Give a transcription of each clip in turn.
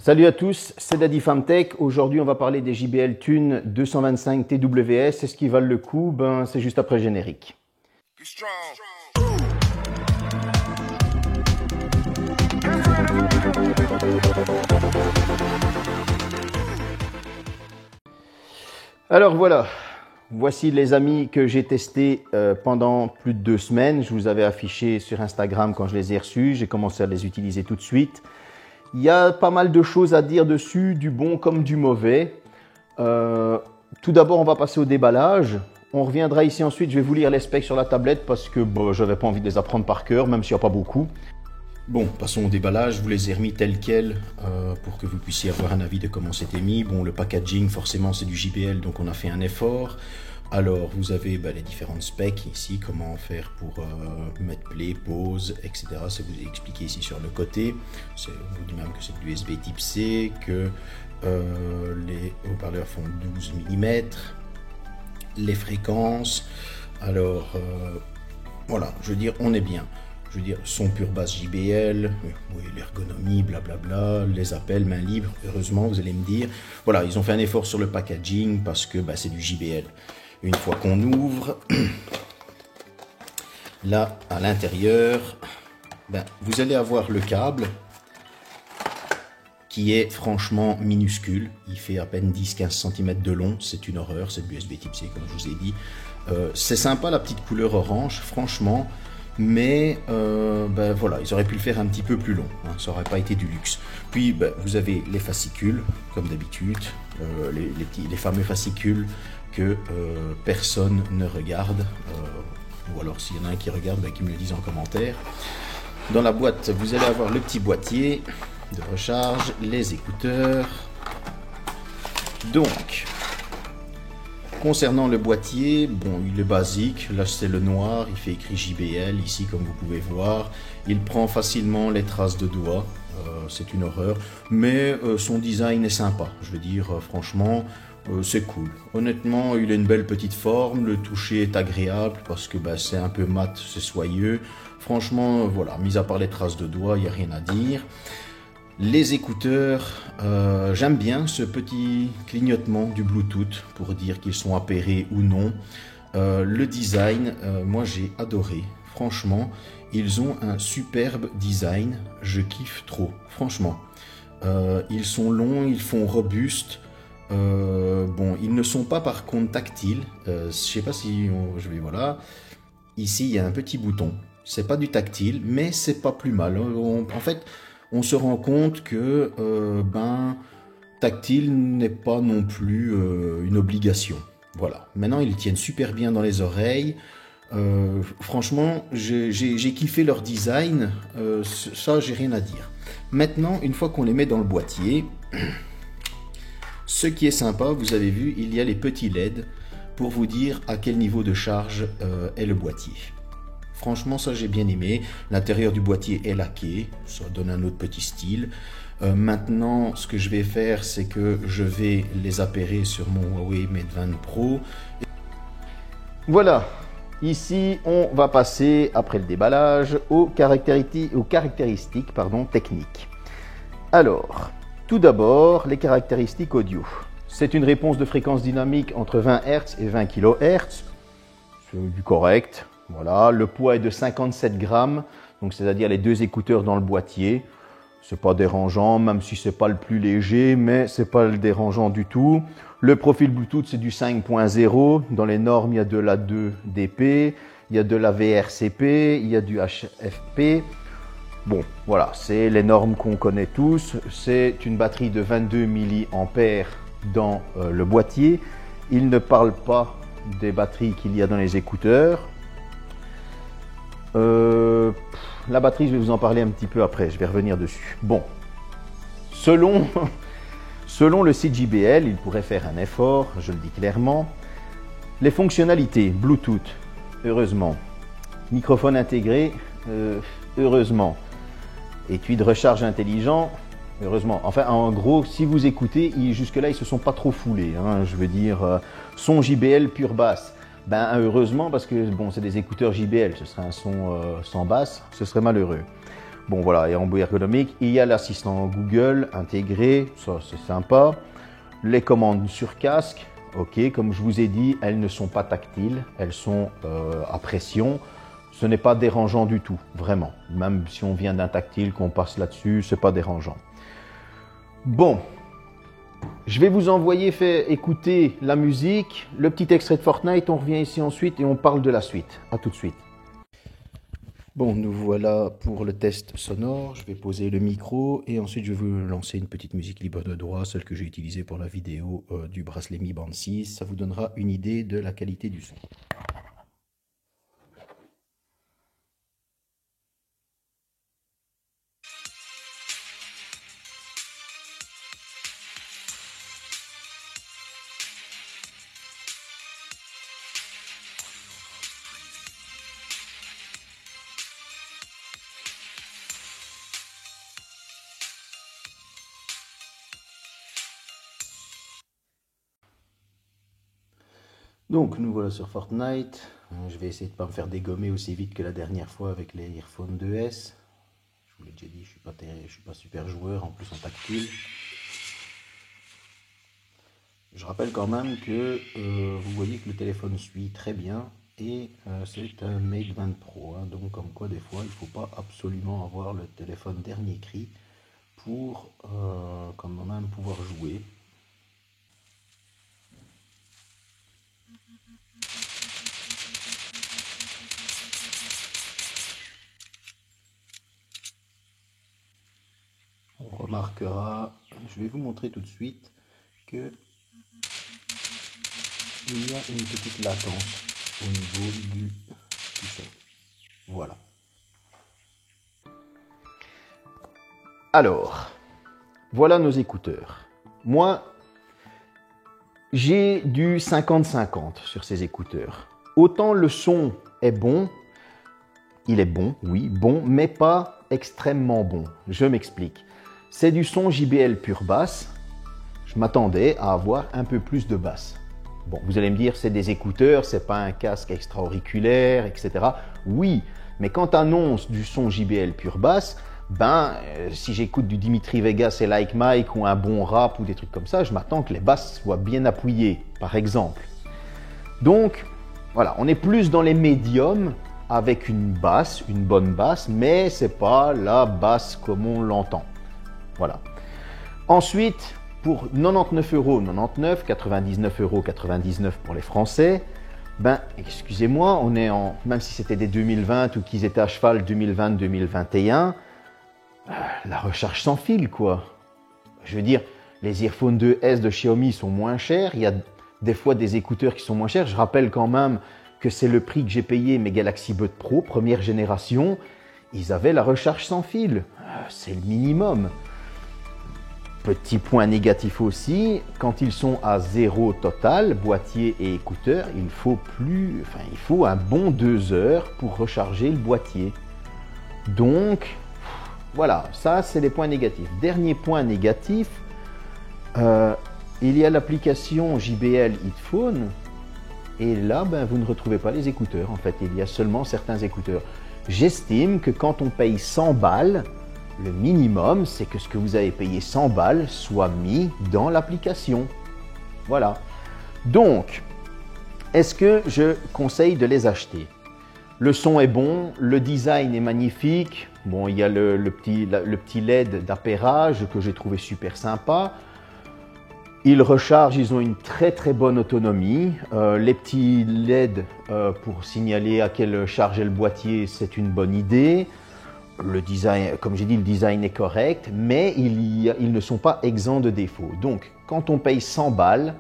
Salut à tous, c'est Daddy Famtech. Aujourd'hui, on va parler des JBL Tune 225 TWS. Est-ce qu'ils valent le coup? C'est juste après le générique. Alors voilà, voici les amis que j'ai testés pendant plus de 2 semaines. Je vous avais affiché sur Instagram quand je les ai reçus. J'ai commencé à les utiliser tout de suite. Il y a pas mal de choses à dire dessus, du bon comme du mauvais. Tout d'abord, on va passer au déballage. On reviendra ici ensuite. Je vais vous lire les specs sur la tablette parce que je n'avais pas envie de les apprendre par cœur, même s'il n'y a pas beaucoup. Bon, passons au déballage. Je vous les ai remis tels quels pour que vous puissiez avoir un avis de comment c'était mis. Bon, le packaging, forcément, c'est du JBL, donc on a fait un effort. Alors, vous avez les différentes specs ici, comment faire pour mettre play, pause, etc. Ça vous est expliqué ici sur le côté. On vous dit même que c'est de l'USB type C, que les haut-parleurs font 12 mm, les fréquences. Alors, voilà, je veux dire, on est bien. Je veux dire, son pure basse JBL, oui, l'ergonomie, blablabla, les appels, main libre, heureusement, vous allez me dire. Voilà, ils ont fait un effort sur le packaging parce que c'est du JBL. Une fois qu'on ouvre, là, à l'intérieur, vous allez avoir le câble qui est franchement minuscule. Il fait à peine 10-15 cm de long. C'est une horreur, c'est de l'USB type C, comme je vous ai dit. C'est sympa la petite couleur orange, franchement. Mais voilà, ils auraient pu le faire un petit peu plus long, hein, ça n'aurait pas été du luxe. Puis vous avez les fascicules, comme d'habitude, les fameux fascicules que personne ne regarde, ou alors s'il y en a un qui regarde, qu'il me le dise en commentaire. Dans la boîte, vous allez avoir le petit boîtier de recharge, les écouteurs. Donc, concernant le boîtier, il est basique, là c'est le noir, il fait écrit JBL ici comme vous pouvez voir. Il prend facilement les traces de doigts, c'est une horreur, mais son design est sympa, je veux dire franchement c'est cool. Honnêtement il a une belle petite forme, le toucher est agréable parce que c'est un peu mat, c'est soyeux. Franchement voilà, mis à part les traces de doigts, il n'y a rien à dire. Les écouteurs, j'aime bien ce petit clignotement du Bluetooth pour dire qu'ils sont appairés ou non. Le design, moi j'ai adoré. Franchement, ils ont un superbe design. Je kiffe trop, franchement. Ils sont longs, ils font robustes. Ils ne sont pas par contre tactiles. Je sais pas si je vais voilà. Ici, il y a un petit bouton. C'est pas du tactile, mais c'est pas plus mal. En fait, on se rend compte que tactile n'est pas non plus une obligation. Voilà. Maintenant, ils tiennent super bien dans les oreilles. Franchement, j'ai kiffé leur design. Ça, j'ai rien à dire. Maintenant, une fois qu'on les met dans le boîtier, ce qui est sympa, vous avez vu, il y a les petits LED pour vous dire à quel niveau de charge est le boîtier. Franchement, ça j'ai bien aimé. L'intérieur du boîtier est laqué, ça donne un autre petit style. Maintenant, ce que je vais faire, c'est que je vais les appairer sur mon Huawei Mate 20 Pro. Voilà, ici on va passer, après le déballage, aux caractéristiques techniques. Alors, tout d'abord, les caractéristiques audio. C'est une réponse de fréquence dynamique entre 20 Hz et 20 kHz. C'est du correct. Voilà, le poids est de 57 grammes, donc c'est-à-dire les 2 écouteurs dans le boîtier. C'est pas dérangeant, même si c'est pas le plus léger, mais c'est pas le dérangeant du tout. Le profil Bluetooth, c'est du 5.0. Dans les normes, il y a de la 2DP, il y a de la VRCP, il y a du HFP. Bon, voilà, c'est les normes qu'on connaît tous. C'est une batterie de 22 mAh dans le boîtier. Il ne parle pas des batteries qu'il y a dans les écouteurs. La batterie, je vais vous en parler un petit peu après, je vais revenir dessus. Bon, selon le site JBL, il pourrait faire un effort, je le dis clairement. Les fonctionnalités, Bluetooth, heureusement. Microphone intégré, heureusement. Étui de recharge intelligent, heureusement. Enfin, en gros, si vous écoutez, jusque-là, ils ne se sont pas trop foulés. Hein, je veux dire, son JBL pure basse. Heureusement, parce que c'est des écouteurs JBL, ce serait un son sans basse, ce serait malheureux. Bon voilà, et en bout ergonomique, il y a l'assistant Google intégré, ça c'est sympa. Les commandes sur casque, ok, comme je vous ai dit, elles ne sont pas tactiles, elles sont à pression. Ce n'est pas dérangeant du tout, vraiment. Même si on vient d'un tactile, qu'on passe là-dessus, c'est pas dérangeant. Bon, je vais vous envoyer faire écouter la musique, le petit extrait de Fortnite, on revient ici ensuite et on parle de la suite. À tout de suite. Bon, nous voilà pour le test sonore. Je vais poser le micro et ensuite je vais vous lancer une petite musique libre de droit, celle que j'ai utilisée pour la vidéo du bracelet Mi Band 6. Ça vous donnera une idée de la qualité du son. Donc nous voilà sur Fortnite. Je vais essayer de ne pas me faire dégommer aussi vite que la dernière fois avec les Earphone 2S. Je vous l'ai déjà dit, je suis pas super joueur, en plus en tactile. Je rappelle quand même que vous voyez que le téléphone suit très bien et c'est un Mate 20 Pro. Hein, donc comme quoi des fois il ne faut pas absolument avoir le téléphone dernier cri pour quand même pouvoir jouer. On remarquera, je vais vous montrer tout de suite que il y a une petite latence au niveau du son. Voilà. Alors, voilà nos écouteurs. Moi, j'ai du 50-50 sur ces écouteurs. Autant le son est bon, il est bon, oui, bon, mais pas extrêmement bon. Je m'explique. C'est du son JBL pure basse. Je m'attendais à avoir un peu plus de basse. Bon, vous allez me dire, c'est des écouteurs, c'est pas un casque extra-auriculaire, etc. Oui, mais quand tu annonces du son JBL pure basse, si j'écoute du Dimitri Vegas et Like Mike ou un bon rap ou des trucs comme ça, je m'attends que les basses soient bien appuyées, par exemple. Donc, voilà, on est plus dans les médiums avec une basse, une bonne basse, mais c'est pas la basse comme on l'entend. Voilà. Ensuite, pour 99,99 €, 99,99 € pour les Français, excusez-moi, on est en, même si c'était des 2020 ou qu'ils étaient à cheval 2020-2021, la recharge sans fil, quoi. Je veux dire, les Earphone 2S de Xiaomi sont moins chers, il y a des fois des écouteurs qui sont moins chers. Je rappelle quand même que c'est le prix que j'ai payé mes Galaxy Buds Pro, première génération, ils avaient la recharge sans fil. C'est le minimum. Petit point négatif aussi, quand ils sont à 0 total, boîtier et écouteurs, il faut un bon 2 heures pour recharger le boîtier. Donc, voilà, ça c'est les points négatifs. Dernier point négatif, il y a l'application JBL Headphone, et là, vous ne retrouvez pas les écouteurs. En fait, il y a seulement certains écouteurs. J'estime que quand on paye 100 balles, le minimum, c'est que ce que vous avez payé 100 balles soit mis dans l'application. Voilà. Donc, est-ce que je conseille de les acheter? Le son est bon, le design est magnifique. Bon, il y a le petit LED d'appairage que j'ai trouvé super sympa. Ils rechargent, ils ont une très très bonne autonomie. Les petits LED pour signaler à quelle charge est le boîtier, c'est une bonne idée. Le design, comme j'ai dit, le design est correct, mais ils ne sont pas exempts de défauts. Donc, quand on paye 100 balles,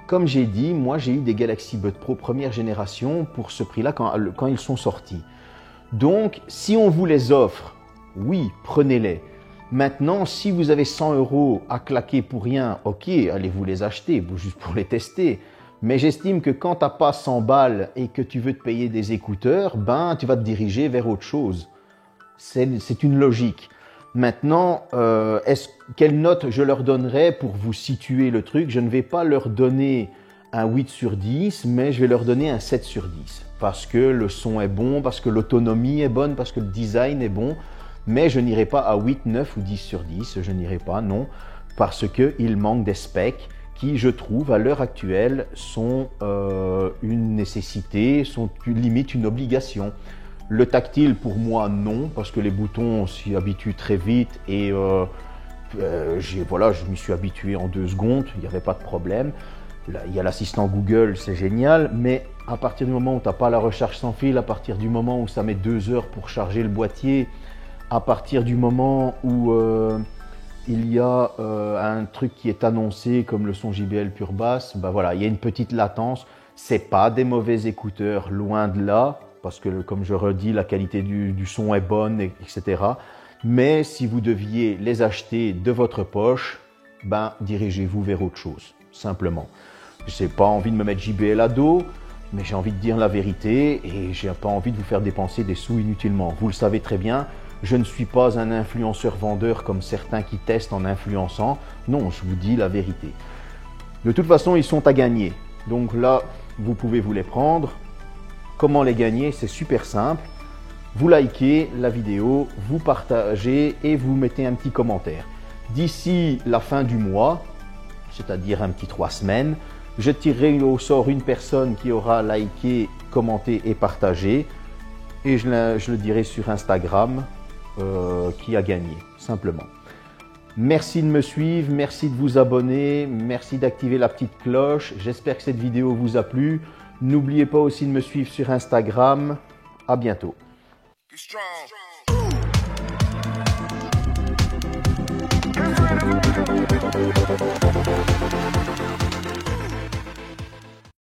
comme j'ai dit, moi j'ai eu des Galaxy Buds Pro première génération pour ce prix-là quand ils sont sortis. Donc, si on vous les offre, oui, prenez-les. Maintenant, si vous avez 100 € à claquer pour rien, ok, allez vous les acheter, juste pour les tester. Mais j'estime que quand tu n'as pas 100 balles et que tu veux te payer des écouteurs, tu vas te diriger vers autre chose. C'est une logique. Maintenant, quelle note je leur donnerai pour vous situer le truc? Je ne vais pas leur donner un 8 sur 10, mais je vais leur donner un 7 sur 10. Parce que le son est bon, parce que l'autonomie est bonne, parce que le design est bon. Mais je n'irai pas à 8, 9 ou 10 sur 10, je n'irai pas, non, parce qu'il manque des specs qui, je trouve, à l'heure actuelle, sont une nécessité, sont limite une obligation. Le tactile, pour moi, non, parce que les boutons s'y habituent très vite et je m'y suis habitué en 2 secondes, il n'y avait pas de problème. Là, il y a l'assistant Google, c'est génial, mais à partir du moment où tu n'as pas la recharge sans fil, à partir du moment où ça met 2 heures pour charger le boîtier, à partir du moment où il y a un truc qui est annoncé comme le son JBL Pure Bass, ben voilà, il y a une petite latence. C'est pas des mauvais écouteurs, loin de là, parce que comme je redis, la qualité du son est bonne, etc. Mais si vous deviez les acheter de votre poche, ben dirigez-vous vers autre chose, simplement. Je n'ai pas envie de me mettre JBL à dos, mais j'ai envie de dire la vérité et j'ai pas envie de vous faire dépenser des sous inutilement. Vous le savez très bien, je ne suis pas un influenceur vendeur comme certains qui testent en influençant. Non, je vous dis la vérité. De toute façon, ils sont à gagner. Donc là, vous pouvez vous les prendre. Comment les gagner? C'est super simple. Vous likez la vidéo, vous partagez et vous mettez un petit commentaire. D'ici la fin du mois, c'est-à-dire un petit 3 semaines, je tirerai au sort une personne qui aura liké, commenté et partagé. Et je le dirai sur Instagram qui a gagné, simplement. Merci de me suivre, merci de vous abonner, merci d'activer la petite cloche. J'espère que cette vidéo vous a plu. N'oubliez pas aussi de me suivre sur Instagram. À bientôt. Be strong.